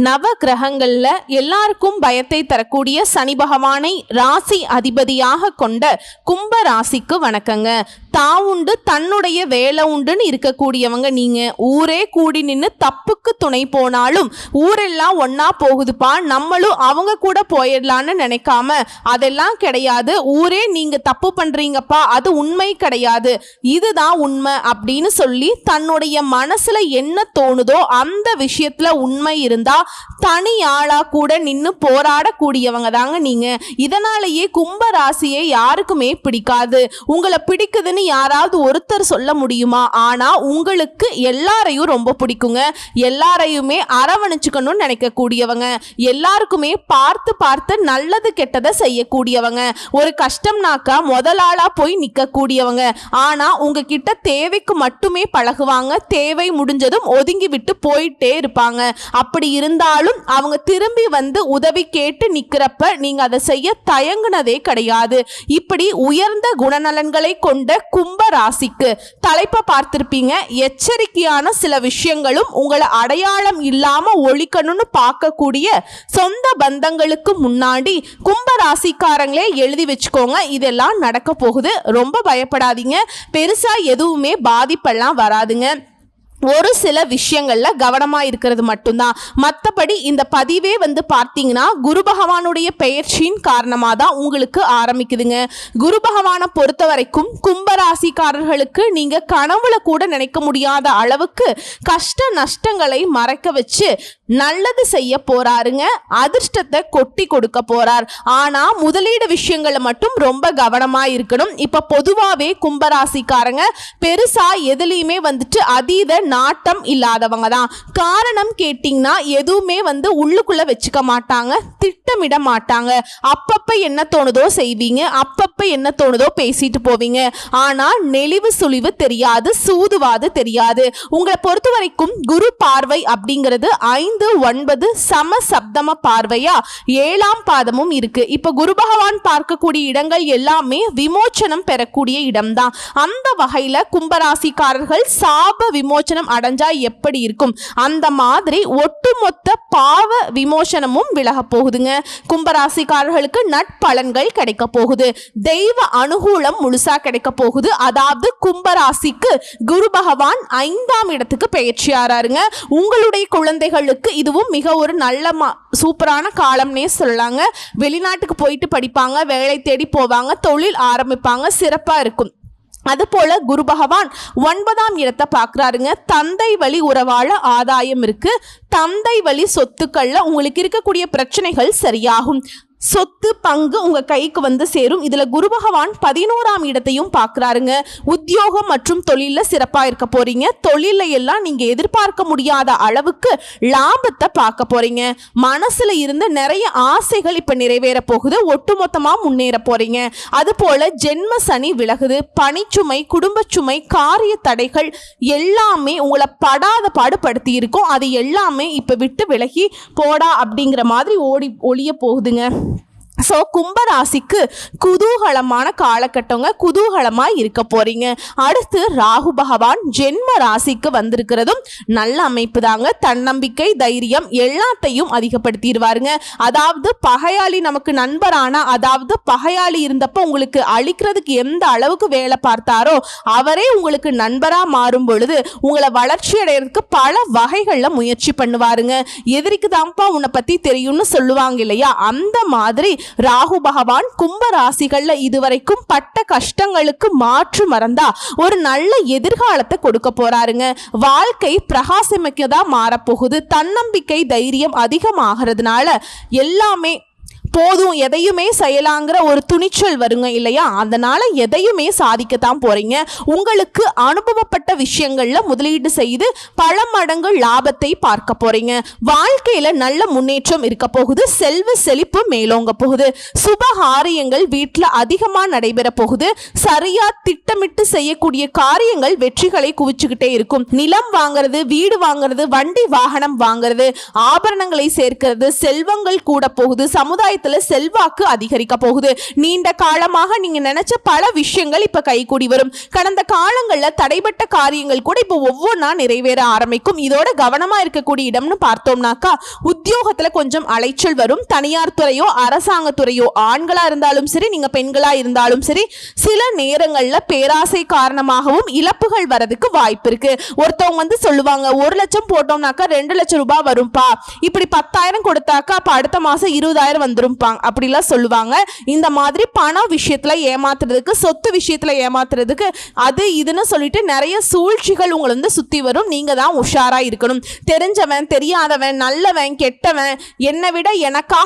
நவ கிரகங்கள்ல எல்லாருக்கும் பயத்தை தரக்கூடிய சனி பகவானை ராசி அதிபதியாக கொண்ட கும்ப ராசிக்கு வணக்கங்க. தான் உண்டு தன்னுடைய வேலை உண்டுன்னு இருக்கக்கூடியவங்க நீங்க. ஊரே கூடி நின்று தப்புக்கு துணை போனாலும் ஊரெல்லாம் ஒன்னா போகுதுப்பா, நம்மளும் அவங்க கூட போயிடலான்னு நினைக்காம அதெல்லாம் கிடையாது, ஊரே நீங்க தப்பு பண்றீங்கப்பா, அது உண்மை கிடையாது, இதுதான் உண்மை அப்படின்னு சொல்லி தன்னுடைய மனசுல என்ன தோணுதோ அந்த விஷயத்துல உண்மை இருந்தா தனி ஆளா கூட நின்று போராடக்கூடியவங்க தாங்க நீங்க. இதனாலேயே கும்ப ராசியை யாருக்குமே பிடிக்காது. உங்களை பிடிக்குதுன்னு யாராவது ஒருத்தர் சொல்ல முடியுமா? ஆனா உங்களுக்கு எல்லாரையும் ரொம்ப பிடிக்குங்க. எல்லாரையுமே அரவணைச்சுக்கணும்னு நினைக்கக்கூடியவங்க, எல்லாருக்குமே பார்த்து பார்த்து நல்லது கெட்டதை செய்யக்கூடியவங்க, ஒரு கஷ்டம்னாக்கா முதலாளா போய் நிற்கக்கூடியவங்க. ஆனா உங்ககிட்ட தேவைக்கு மட்டுமே பழகுவாங்க, தேவை முடிஞ்சதும் ஒதுங்கி விட்டு போயிட்டே இருப்பாங்க. அப்படி இருந்தாலும் அவங்க திரும்பி வந்து உதவி கேட்டு நிக்கிறப்ப நீங்க அதை செய்ய தயங்குனதே கிடையாது. இப்படி உயர்ந்த குணநலன்களை கொண்ட கும்ப ராசிக்கு தலைப்பை பார்த்திருப்பீங்க. எச்சரிக்கையான சில விஷயங்களும் உங்களை அடையாளம் இல்லாம ஒழிக்கணும்னு பார்க்கக்கூடிய சொந்த பந்தங்களுக்கு முன்னாடி கும்ப ராசிக்காரங்களே எழுதி வச்சுக்கோங்க, இதெல்லாம் நடக்க போகுது. ரொம்ப பயப்படாதீங்க, பெருசா எதுவுமே பாதிப்பெல்லாம் வராதுங்க. ஒரு சில விஷயங்கள்ல கவனமா இருக்கிறது மட்டும்தான். மற்றபடி இந்த பதிவே வந்து பார்த்தீங்கன்னா குரு பகவானுடைய பெயர்ச்சியின் காரணமாக தான் உங்களுக்கு ஆரம்பிக்குதுங்க. குரு பகவானை பொறுத்த வரைக்கும் கும்பராசிக்காரர்களுக்கு நீங்க கனவுல கூட நினைக்க முடியாத அளவுக்கு கஷ்ட நஷ்டங்களை மறைக்க வச்சு நல்லது செய்ய போறாருங்க. அதிர்ஷ்டத்தை கொட்டி கொடுக்க போறார். ஆனா முதலீடு விஷயங்களை மட்டும் ரொம்ப கவனமா இருக்கணும். இப்ப பொதுவாவே கும்பராசிக்காரங்க பெருசா எதுலையுமே வந்துட்டு அதீத நாட்டம் இல்லாதவங்க தான். காரணம் கேட்டீங்கன்னா எதுவுமே வந்து உள்ளுக்குள்ள வச்சுக்க மாட்டாங்க, திட்டமிட மாட்டாங்க. அப்பப்ப என்ன தோணுதோ செய்வீங்க, அப்பப்ப என்ன தோணுதோ பேசிட்டு போவீங்க. ஆனா நெளிவு சுழிவு தெரியாது, சூதுவாது தெரியாது. உங்களை பொறுத்த வரைக்கும் குரு பார்வை அப்படிங்கிறது 5-9 சம சப்தம பார்வையா 7ஆம் பாதமும் இருக்கு. இப்ப குரு பகவான் பார்க்கக்கூடிய இடங்கள் எல்லாமே விமோச்சனம் பெறக்கூடிய இடம்தான். அந்த வகையில கும்பராசிக்காரர்கள் சாப விமோச்சனம் அடைஞ்சா எப்படி இருக்கும், அந்த மாதிரி ஒட்டுமொத்த பாவ விமோசனமும் விலக போகுதுங்க. கும்பராசிக்காரர்களுக்கு நட்பலன்கள் கிடைக்க போகுது, தெய்வ அனுகூலம் முழுசா கிடைக்க போகுது. அதாவது கும்பராசிக்கு குரு பகவான் 5ஆம் இடத்துக்கு பெயர்ச்சியாராருங்க. உங்களுடைய குழந்தைகளுக்கு இதுவும் மிக ஒரு நல்ல சூப்பரான காலம்னே சொல்லலாங்க. வெளிநாட்டுக்கு போயிட்டு படிப்பாங்க, வேலை தேடி போவாங்க, தொழில் ஆரம்பிப்பாங்க, சிறப்பா இருக்கும். அதுபோல குரு பகவான் 9ஆம் இடத்தை பார்க்குறாருங்க. தந்தை வழி உறவால ஆதாயம் இருக்கு. தந்தை வழி சொத்துக்கள்ல உங்களுக்கு இருக்கக்கூடிய பிரச்சனைகள் சரியாகும். சொத்து பங்கு உங்க கைக்கு வந்து சேரும். இதுல குரு பகவான் 11ஆம் இடத்தையும் பார்க்கிறாருங்க. உத்தியோகம் மற்றும் தொழில சிறப்பா இருக்க போறீங்க. தொழில எல்லாம் நீங்க எதிர்பார்க்க முடியாத அளவுக்கு லாபத்தை பார்க்க போறீங்க. மனசுல இருந்து நிறைய ஆசைகள் இப்ப நிறைவேற போகுது. ஒட்டுமொத்தமா முன்னேற போறீங்க. அது போல ஜென்ம சனி விலகுது. பணிச்சுமை, குடும்ப சுமை, காரிய தடைகள் எல்லாமே உங்களை படாத பாடுபடுத்தி இருக்கும். அது எல்லாமே இப்ப விட்டு விலகி போடா அப்படிங்கிற மாதிரி ஒளிய போகுதுங்க. ஸோ கும்பராசிக்கு குதூகலமான காலகட்டங்க, குதூகலமாக இருக்க போறீங்க. அடுத்து ராகு பகவான் ஜென்ம ராசிக்கு வந்திருக்கிறதும் நல்ல அமைப்பு தாங்க. தன்னம்பிக்கை, தைரியம் எல்லாத்தையும் அதிகப்படுத்திடுவாருங்க. அதாவது பகையாளி நமக்கு நண்பரானா, அதாவது பகையாளி இருந்தப்போ உங்களுக்கு அழிக்கிறதுக்கு எந்த அளவுக்கு வேலை பார்த்தாரோ அவரே உங்களுக்கு நண்பராக மாறும் பொழுது உங்களை வளர்ச்சி அடைகிறதுக்கு பல வகைகளில் முயற்சி பண்ணுவாருங்க. எதிரிக்கு தான்ப்பா உன்னை பற்றி தெரியும்னு சொல்லுவாங்க இல்லையா, அந்த மாதிரி ராகு பகவான் கும்ப ராசிகள்ல இதுவரைக்கும் பட்ட கஷ்டங்களுக்கு மாற்று மறந்தா ஒரு நல்ல எதிர்காலத்தை கொடுக்க போறாருங்க. வாழ்க்கை பிரகாசமிக்கதா மாறப்போகுது. தன்னம்பிக்கை, தைரியம் அதிகமாகிறதுனால எல்லாமே போதும், எதையுமே செய்யலாங்கிற ஒரு துணிச்சல் வருங்க இல்லையா, அதனால எதையுமே சாதிக்கத்தான் போறீங்க. உங்களுக்கு அனுபவப்பட்ட விஷயங்கள்ல முதலீடு செய்து பல மடங்கு லாபத்தை பார்க்க போறீங்க. வாழ்க்கையில நல்ல முன்னேற்றம் இருக்க போகுது. செல்வ செழிப்பு மேலோங்க போகுது. சுபகாரியங்கள் வீட்டில் அதிகமா நடைபெற போகுது. சரியா திட்டமிட்டு செய்யக்கூடிய காரியங்கள் வெற்றிகளை குவிச்சுக்கிட்டே இருக்கும். நிலம் வாங்குறது, வீடு வாங்குறது, வண்டி வாகனம் வாங்குறது, ஆபரணங்களை சேர்க்கிறது, செல்வங்கள் கூட போகுது. சமுதாய சமுதாயத்துல செல்வாக்கு அதிகரிக்க போகுது. நீண்ட காலமாக நீங்க நினைச்ச பல விஷயங்கள் இப்ப கைகூடி வரும். கடந்த காலங்கள்ல தடைபட்ட காரியங்கள் கூட இப்ப ஒவ்வொன்றா நிறைவேற ஆரம்பிக்கும். இதோட கவனமா இருக்கக்கூடிய இடம்னு பார்த்தோம்னாக்கா, உத்தியோகத்துல கொஞ்சம் அலைச்சல் வரும். தனியார் துறையோ அரசாங்க துறையோ, ஆண்களா இருந்தாலும் சரி நீங்க பெண்களா இருந்தாலும் சரி, சில நேரங்கள்ல பேராசை காரணமாகவும் இழப்புகள் வரதுக்கு வாய்ப்பு இருக்கு. ஒருத்தவங்க சொல்லுவாங்க, 1 லட்சம் போட்டோம்னாக்கா 2 லட்சம் ரூபாய் வரும்பா, இப்படி 10,000 கொடுத்தாக்கா அப்ப அடுத்த மாசம் 20,000 வந்துரும்பாங்க, அப்படிலாம் சொல்லுவாங்க. இந்த மாதிரி பண விஷயத்துல ஏமாத்துறதுக்கு, சொத்து விஷயத்துல ஏமாத்துறதுக்கு, அது இதுன்னு சொல்லிட்டு நிறைய சூழ்ச்சிகள் உங்களை சுத்தி வரும். நீங்க தான் உஷாரா இருக்கணும். தெரிஞ்சவன், தெரியாதவன், நல்லவன், கெட்டவன், என்னை விட எனக்காக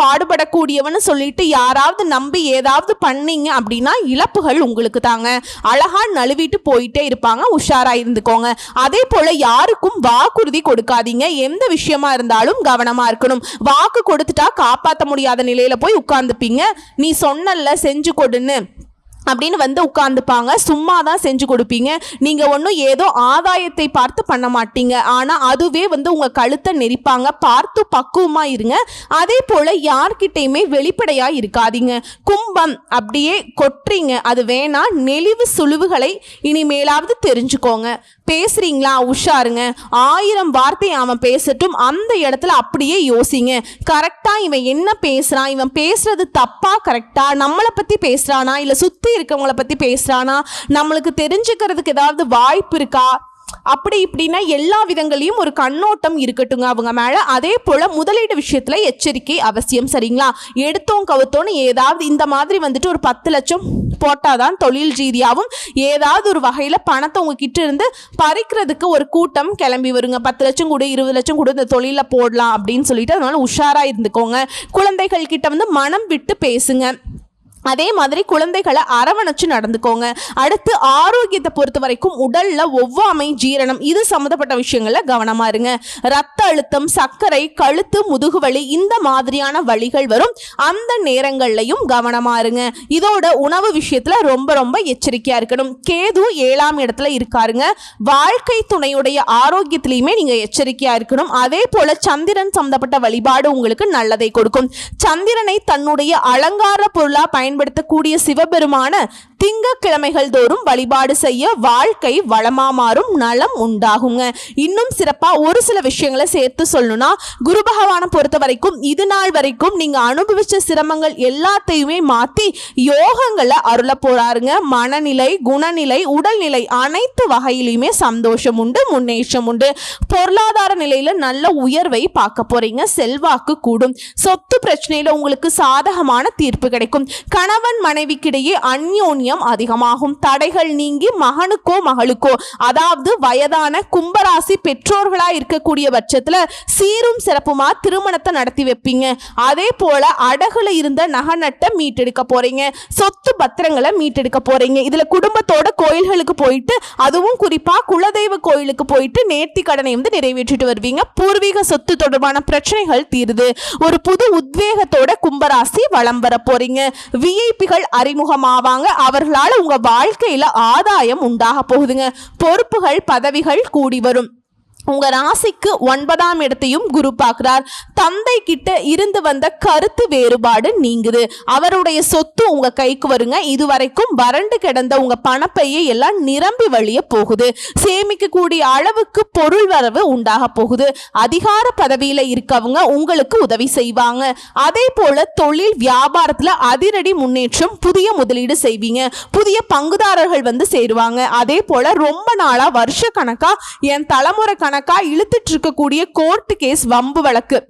பாடுபடக்கூடியவன் சொல்லிட்டு யாராவது நம்பி ஏதாவது பண்ணீங்க அப்படின்னா இழப்புகள் உங்களுக்கு தாங்க. அழகா நழுவிட்டு போயிட்டே இருப்பாங்க. உஷாரா இருந்துக்கோங்க. அதே போல யாருக்கும் வாக்குறுதி கொடுக்காதீங்க. எந்த விஷயமா இருந்தாலும் கவனமா இருக்கணும். வாக்கு கொடுத்துட்டா காப்பாற்ற முடியாத நிலையில போய் உட்கார்ந்துப்பீங்க. நீ சொன்னல்ல செஞ்சு கொடுன்னு அப்படின்னு உட்கார்ந்துப்பாங்க. சும்மா தான் செஞ்சு கொடுப்பீங்க. நீங்க ஒன்றும் ஏதோ ஆதாயத்தை பார்த்து பண்ண மாட்டீங்க. ஆனா அதுவே உங்க கழுத்தை நெரிப்பாங்க. பார்த்து பக்குவமா இருங்க. அதே போல யார்கிட்டையுமே வெளிப்படையா இருக்காதீங்க. கும்பம் அப்படியே கொட்டுறீங்க, அது வேணா. நெளிவு சுழிவுகளை இனிமேலாவது தெரிஞ்சுக்கோங்க. பேசுறீங்களா, உஷாருங்க. 1000 வார்த்தை அவன் பேசட்டும், அந்த இடத்துல அப்படியே யோசிங்க. கரெக்டா இவன் என்ன பேசுறான், இவன் பேசுறது தப்பா கரெக்டா, நம்மளை பத்தி பேசுறானா இல்ல சுத்தி இருக்கவங்களை பத்தி பேசுறானா, நம்மளுக்கு தெரிஞ்சுக்கிறதுக்கு ஏதாவது வாய்ப்பு இருக்கா, அப்படி இப்படின்னா எல்லா விதங்களையும் ஒரு கண்ணோட்டம் இருக்கட்டுங்க அவங்க மேல. அதே போல முதலீடு விஷயத்துல எச்சரிக்கை அவசியம். சரிங்களா? எடுத்தோம் கவுத்தோன்னு ஏதாவது இந்த மாதிரி ஒரு 10 லட்சம் போட்டாதான் தொழில் ரீதியாகவும் ஏதாவது ஒரு வகையில பணத்தை உங்ககிட்ட இருந்து பறிக்கிறதுக்கு ஒரு கூட்டம் கிளம்பி வருங்க. 10 லட்சம் கூட 20 லட்சம் கூட இந்த தொழில போடலாம் அப்படின்னு சொல்லிட்டு, அதனால உஷாரா இருந்துக்கோங்க. குழந்தைகள் கிட்ட மனம் விட்டு பேசுங்க. அதே மாதிரி குழந்தைகளை அரவணைச்சு நடந்துக்கோங்க. அடுத்து ஆரோக்கியத்தை பொறுத்த வரைக்கும் உடல்ல ஒவ்வாமை, ஜீரணம், இது சம்மந்தப்பட்ட விஷயங்கள்ல கவனமா இருங்க. ரத்த அழுத்தம், சர்க்கரை, கழுத்து, முதுகுவலி, இந்த மாதிரியான வலிகள் வரும். அந்த நேரங்கள்லையும் கவனமா இருங்க. இதோட உணவு விஷயத்துல ரொம்ப ரொம்ப எச்சரிக்கையா இருக்கணும். கேது 7ஆம் இடத்துல இருக்காருங்க. வாழ்க்கை துணையுடைய ஆரோக்கியத்திலையுமே நீங்க எச்சரிக்கையா இருக்கணும். அதே போல சந்திரன் சம்பந்தப்பட்ட வழிபாடு உங்களுக்கு நல்லதை கொடுக்கும். சந்திரனை தன்னுடைய அலங்கார பொருளா பயன்படுத்தக்கூடிய சிவபெருமான திங்கட்கிழமைகள் தோறும் வழிபாடு செய்ய வாழ்க்கை வளமா மாறும், நலம் உண்டாகுங்க. இன்னும் சிறப்பா ஒரு சில விஷயங்களை சேர்த்து சொல்லணும்னா, குரு பகவானை பொறுத்த வரைக்கும் இது நாள் வரைக்கும் நீங்க அனுபவிச்ச சிரமங்கள் எல்லாத்தையுமே மாத்தி யோகங்களை அருள போறாருங்க. மனநிலை, குணநிலை, உடல்நிலை அனைத்து வகையிலுமே சந்தோஷம் உண்டு, முன்னேற்றம் உண்டு. பொருளாதார நிலையில நல்ல உயர்வை பார்க்க போறீங்க. செல்வாக்கு கூடும். சொத்து பிரச்சனையில உங்களுக்கு சாதகமான தீர்ப்பு கிடைக்கும். கணவன் மனைவிக்கிடையே அந்யோன்யம் அதிகமாகும். தடைகள் நீங்கி மகனுக்கோ மகளுக்கோ, அதாவது வயதான கும்பராசி பெற்றோர்களா இருக்கக்கூடிய பட்சத்துல சீரும் சிறப்புமா திருமணத்தை நடத்தி வைப்பீங்க. அதே போல அடகுல இருந்த நகநட்டை மீட்டெடுக்க போறீங்க. சொத்து பத்திரங்களை மீட்டெடுக்க போறீங்க. இதுல குடும்பத்தோட கோயில்களுக்கு போயிட்டு, அதுவும் குறிப்பா குலதெய்வ கோயிலுக்கு போயிட்டு நேர்த்தி கடனை நிறைவேற்றிட்டு வருவீங்க. பூர்வீக சொத்து தொடர்பான பிரச்சனைகள் தீருது. ஒரு புது உத்வேகத்தோட கும்பராசி வலம் வர போறீங்க. விஐபிகள் அறிமுகமாவாங்க. அவர்களால் உங்க வாழ்க்கையில ஆதாயம் உண்டாக போகுதுங்க. பொறுப்புகள், பதவிகள் கூடி வரும். உங்க ராசிக்கு 9ஆம் இடத்தையும் குரு பார்க்கிறார். தந்தை கிட்ட இருந்து வந்த கருத்து வேறுபாடு நீங்குது. அவருடைய சொத்து உங்க கைக்கு வருங்க. இதுவரைக்கும் வறண்டு கிடந்த உங்க பணப்பையை எல்லாம் நிரம்பி வழிய போகுது. சேமிக்க கூடிய அளவுக்கு பொருள் வரவு உண்டாக போகுது. அதிகார பதவியில இருக்கவங்க உங்களுக்கு உதவி செய்வாங்க. அதே போல தொழில் வியாபாரத்துல அதிரடி முன்னேற்றம், புதிய முதலீடு செய்வீங்க. புதிய பங்குதாரர்கள் சேருவாங்க. அதே போல ரொம்ப நாளா வருஷ கணக்கா என் தலைமுறை கணக்கா இழுத்துட்டு இருக்கக்கூடிய கோர்ட் கேஸ், வம்பு வழக்கு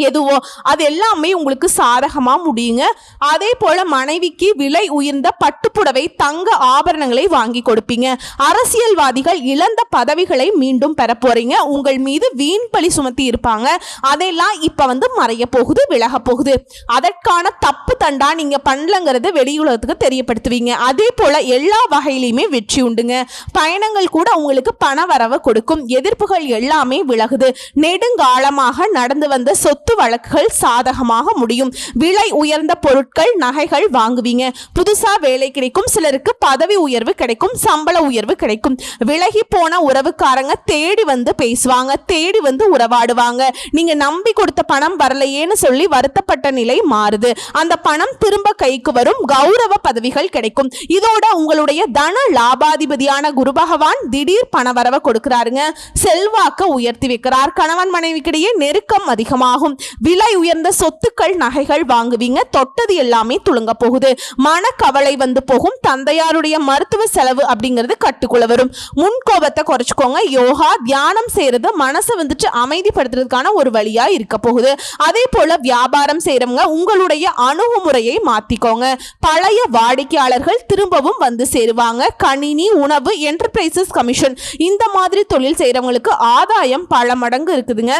எதுவோ அது எல்லாமே உங்களுக்கு சாதகமா முடியுங்க. அதே போல மனைவிக்கு விலை உயர்ந்த பட்டுப்புடவை, தங்க ஆபரணங்களை வாங்கி கொடுப்பீங்க. அரசியல்வாதிகள் இழந்த பதவிகளை மீண்டும் பெற போறீங்க. உங்கள் மீது வீண் பழி சுமத்தி இருப்பாங்க. அதெல்லாம் இப்ப மறைய போகுது, விலக போகுது. அதற்கான தப்பு தண்டா நீங்க பண்ணலங்கிறது வெளியுலகத்துக்கு தெரியப்படுத்துவீங்க. அதே போல எல்லா வகையிலுமே வெற்றி உண்டுங்க. பயணங்கள் கூட உங்களுக்கு பண வரவை கொடுக்கும். எதிர்ப்புகள் எல்லாமே விலகுது. நெடுங்காலமாக நடந்து வந்த சொத்து சொத்து வழக்குகள் சாதகமாக முடியும். விலை உயர்ந்த பொருட்கள் நகைகள் வாங்குவீங்க. புதுசா வேலை கிடைக்கும். சிலருக்கு பதவி உயர்வு கிடைக்கும், சம்பள உயர்வு கிடைக்கும். விலகி போன உறவுக்காரங்க தேடி வந்து பேசுவாங்க, தேடி வந்து உறவாடுவாங்க. நீங்க நம்பி கொடுத்த பணம் வரலையேன்னு சொல்லி வருத்தப்பட்ட நிலை மாறுது. அந்த பணம் திரும்ப கைக்கு வரும். கௌரவ பதவிகள் கிடைக்கும். இதோட உங்களுடைய தன லாபாதிபதியான குரு பகவான் திடீர் பணவரவை கொடுக்கிறாருங்க. செல்வாக்க உயர்த்தி வைக்கிறார். கணவன் மனைவிக்கிடையே நெருக்கம் அதிகமாகும். விலை உயர்ந்த சொத்துக்கள் நகைகள் வாங்குவீங்க. தொட்டது எல்லாமே துளுங்க போகுது. மனக்கவலை வந்து போகும். தந்தையாருடைய மருத்துவ செலவு அப்படிங்கிறது கட்டுக்குள்ள வரும். முன்கோபத்தை குறைச்சுக்கோங்க. யோகா தியானம் செய்யறது மனசை வந்துட்டு அமைதிப்படுத்துறதுக்கான ஒரு வழியா இருக்க போகுது. அதே போல வியாபாரம் செய்யறவங்க உங்களுடைய அணுகுமுறையை மாத்திக்கோங்க. பழைய வாடிக்கையாளர்கள் திரும்பவும் வந்து சேருவாங்க. கணினி, உணவு, என்டர்பிரைசஸ் கமிஷன் இந்த மாதிரி தொழில் செய்யறவங்களுக்கு ஆதாயம் பல மடங்கு இருக்குதுங்க.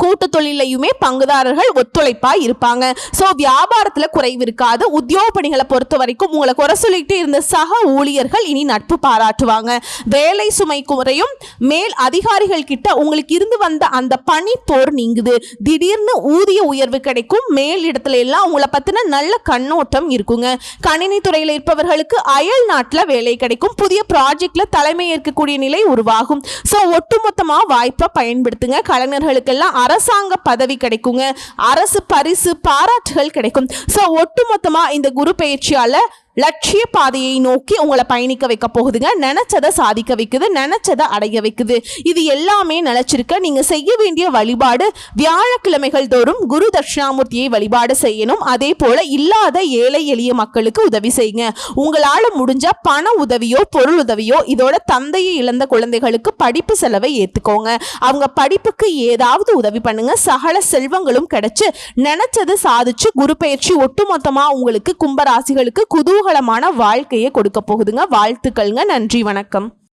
கூட்டு தொழிலையுமே பங்குதாரர்கள் ஒத்துழைப்பா இருப்பாங்க. ஸோ வியாபாரத்தில் குறைவு இருக்காது. உத்தியோக பணிகளை பொறுத்த வரைக்கும் உங்களை குறை சொல்லிட்டு இருந்த சக ஊழியர்கள் இனி நட்பு பாராட்டுவாங்க. வேலை சுமை குறையும். மேல் அதிகாரிகள் கிட்ட உங்களுக்கு இருந்து வந்த அந்த பணி போர் நீங்குது. திடீர்னு ஊதிய உயர்வு கிடைக்கும். மேல் இடத்துல எல்லாம் உங்களை பத்தின நல்ல கண்ணோட்டம் இருக்குங்க. கணினி துறையில் இருப்பவர்களுக்கு அயல் நாட்டில் வேலை கிடைக்கும். புதிய ப்ராஜெக்ட்ல தலைமை ஏற்கக்கூடிய நிலை உருவாகும். ஸோ ஒட்டுமொத்தமா வாய்ப்பை பயன்படுத்துங்க. கலைஞர்களுக்கெல்லாம் அரசாங்க பதவி கிடைக்குங்க. அரசு பரிசு பாராட்டுகள் கிடைக்கும். சோ ஒட்டுமொத்தமா இந்த குரு பெயர்ச்சியால லட்சிய பாதையை நோக்கி உங்களை பயணிக்க வைக்க போகுதுங்க. நினைச்சதை சாதிக்க வைக்குது, நினைச்சதை அடைய வைக்குது. இது எல்லாமே நினைச்சிருக்க நீங்க செய்ய வேண்டிய வழிபாடு வியாழக்கிழமைகள் தோறும் குரு தட்சிணாமூர்த்தியை வழிபாடு செய்யணும். அதே போல இல்லாத ஏழை எளிய மக்களுக்கு உதவி செய்யுங்க. உங்களால முடிஞ்ச பண உதவியோ பொருள் உதவியோ, இதோட தந்தையை இழந்த குழந்தைகளுக்கு படிப்பு செலவை ஏத்துக்கோங்க. அவங்க படிப்புக்கு ஏதாவது உதவி பண்ணுங்க. சகல செல்வங்களும் கிடைச்சு நினைச்சது சாதிச்சு குரு பெயர்ச்சி ஒட்டுமொத்தமா உங்களுக்கு கும்பராசிகளுக்கு குதூகலமான வாழ்க்கையை கொடுக்க போகுதுங்க. வாழ்த்துக்கள்ங்க. நன்றி, வணக்கம்.